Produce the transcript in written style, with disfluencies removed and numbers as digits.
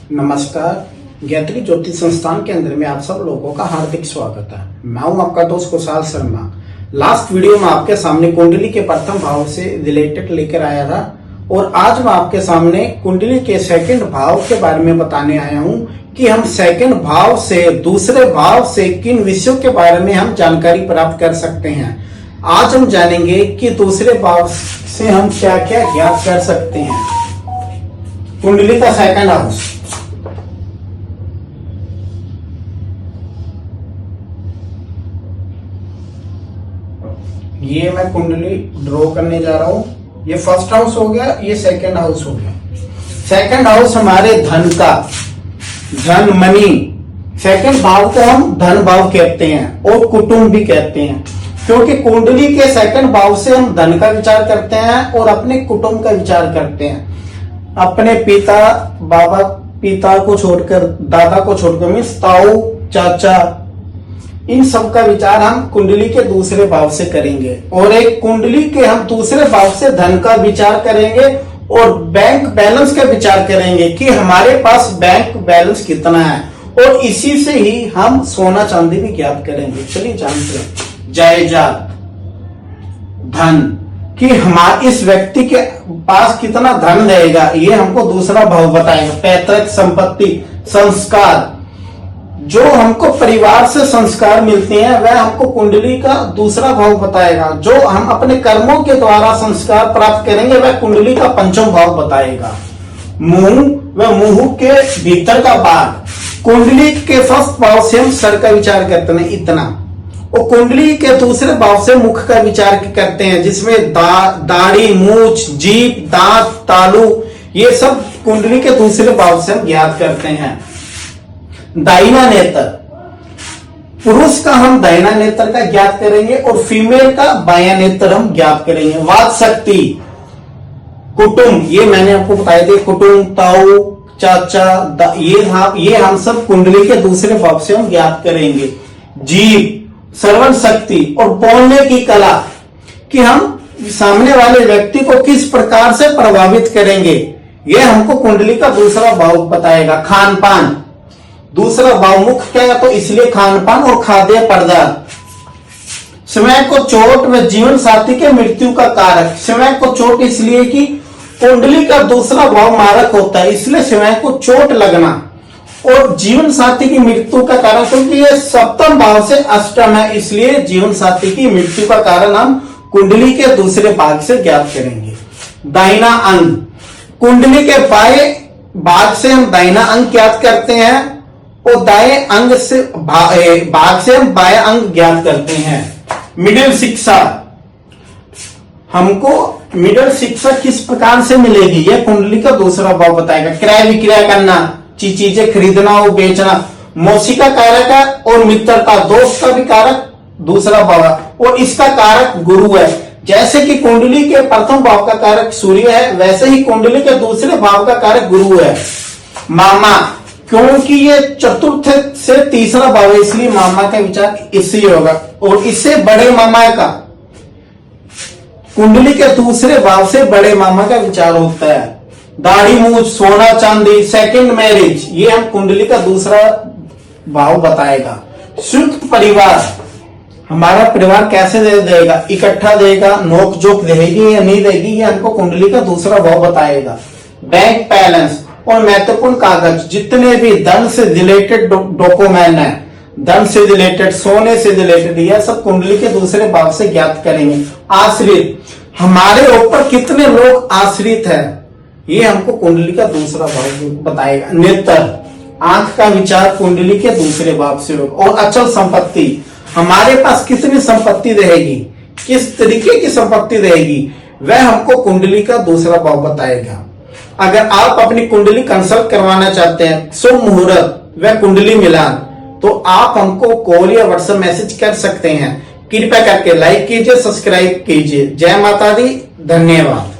नमस्कार। गायत्री ज्योतिष संस्थान के अंदर में आप सब लोगों का हार्दिक स्वागत है। मैं हूं आपका दोस्त कुशाल शर्मा। लास्ट वीडियो में आपके सामने कुंडली के प्रथम भाव से रिलेटेड लेकर आया था और आज मैं आपके सामने कुंडली के सेकंड भाव के बारे में बताने आया हूं कि हम सेकंड भाव से दूसरे भाव से किन विषयों के बारे में हम जानकारी प्राप्त कर सकते हैं। आज हम जानेंगे कि दूसरे भाव से हम क्या क्या ज्ञात कर सकते हैं। कुंडली का सेकंड हाउस, ये मैं कुंडली ड्रॉ करने जा रहा हूं। ये फर्स्ट हाउस हो गया, ये सेकंड हाउस हो गया। सेकंड हाउस हमारे धन का, धन मनी। सेकंड भाव को हम धन भाव कहते हैं और कुटुंब भी कहते हैं, क्योंकि कुंडली के सेकंड भाव से हम धन का विचार करते हैं और अपने कुटुंब का विचार करते हैं। अपने पिता को छोड़कर, दादा को छोड़कर मीन्स ताऊ, चाचा, इन सब का विचार हम कुंडली के दूसरे भाव से करेंगे। और एक कुंडली के हम दूसरे भाव से धन का विचार करेंगे और बैंक बैलेंस का विचार करेंगे कि हमारे पास बैंक बैलेंस कितना है, और इसी से ही हम सोना चांदी भी ज्ञात करेंगे। चलिए जानते हैं। जायदाद, धन, कि हमारे इस व्यक्ति के पास कितना धन रहेगा, ये हमको दूसरा भाव बताएगा। पैतृक संपत्ति, संस्कार, जो हमको परिवार से संस्कार मिलते हैं वह हमको कुंडली का दूसरा भाव बताएगा। जो हम अपने कर्मों के द्वारा संस्कार प्राप्त करेंगे वह कुंडली का पंचम भाव बताएगा। मुंह व मुंह के भीतर का भाग, कुंडली के फर्स्ट भाव से हम सर का विचार करते हैं, इतना। और कुंडली के दूसरे भाव से मुख का विचार करते हैं, जिसमें दाढ़ी, मूछ, जीभ, दांत, तालू, ये सब कुंडली के दूसरे भाव से हम ज्ञात करते हैं। दाहिना नेत्र, पुरुष का हम दाहिना नेत्र का ज्ञात करेंगे और फीमेल का बायां नेत्र हम ज्ञात करेंगे। वाक शक्ति, कुटुंब, ये मैंने आपको बताया था, कुटुंब, ताऊ, चाचा, ये हम सब कुंडली के दूसरे भाव से हम ज्ञात करेंगे। जीभ, श्रवण शक्ति और बोलने की कला, कि हम सामने वाले व्यक्ति को किस प्रकार से प्रभावित करेंगे, ये हमको कुंडली का दूसरा भाव बताएगा। खान पान, दूसरा भाव मुख क्या, तो इसलिए खान पान और खाद्य पदार्थ। समय को चोट व जीवन साथी के मृत्यु का कारक, समय को चोट इसलिए कि कुंडली का दूसरा भाव मारक होता है, इसलिए समय को चोट लगना, और जीवन साथी की मृत्यु का कारण, क्योंकि ये सप्तम भाव से अष्टम है, इसलिए जीवन साथी की मृत्यु का कारण हम कुंडली के दूसरे भाग से ज्ञात करेंगे। दाहिना अंग, कुंडली के बाएं भाग से हम दाहिना अंग ज्ञात करते हैं और दाएं अंग से भाग से हम बाएं अंग ज्ञात करते हैं। मिडिल शिक्षा, हमको मिडिल शिक्षा किस प्रकार से मिलेगी, यह कुंडली का दूसरा भाव बताएगा। क्रय विक्रय करना, चीजें खरीदना और बेचना, मौसी का कारक है, और मित्रता, दोस्त का भी कारक दूसरा भाव है, और इसका कारक गुरु है। जैसे कि कुंडली के प्रथम भाव का कारक सूर्य है, वैसे ही कुंडली के दूसरे भाव का कारक गुरु है। मामा, क्योंकि ये चतुर्थ से तीसरा भाव है, इसलिए मामा का विचार इससे होगा। और इससे बड़े मामा का, कुंडली के दूसरे भाव से बड़े मामा का विचार होता है। दाढ़ी, मूछ, सोना चांदी, सेकंड मैरिज, ये हम कुंडली का दूसरा भाव बताएगा। संयुक्त परिवार, हमारा परिवार कैसे देगा, इकट्ठा देगा, नोक जोक रहेगी या नहीं रहेगी, ये हमको कुंडली का दूसरा भाव बताएगा। बैंक बैलेंस और महत्वपूर्ण कागज, जितने भी धन से रिलेटेड डॉक्यूमेंट है, धन से रिलेटेड, सोने से रिलेटेड, यह सब कुंडली के दूसरे भाव से ज्ञात करेंगे। आश्रित, हमारे ऊपर कितने लोग आश्रित है, ये हमको कुंडली का दूसरा भाव बताएगा। नेत्र, आंख का विचार कुंडली के दूसरे भाव से होगा। और अचल संपत्ति, हमारे पास कितनी संपत्ति रहेगी, किस तरीके की संपत्ति रहेगी, वह हमको कुंडली का दूसरा भाव बताएगा। अगर आप अपनी कुंडली कंसल्ट करवाना चाहते हैं, शुभ मुहूर्त व कुंडली मिलान, तो आप हमको कॉल या व्हाट्सएप मैसेज कर सकते हैं। कृपया करके लाइक कीजिए, सब्सक्राइब कीजिए। जय माता दी, धन्यवाद।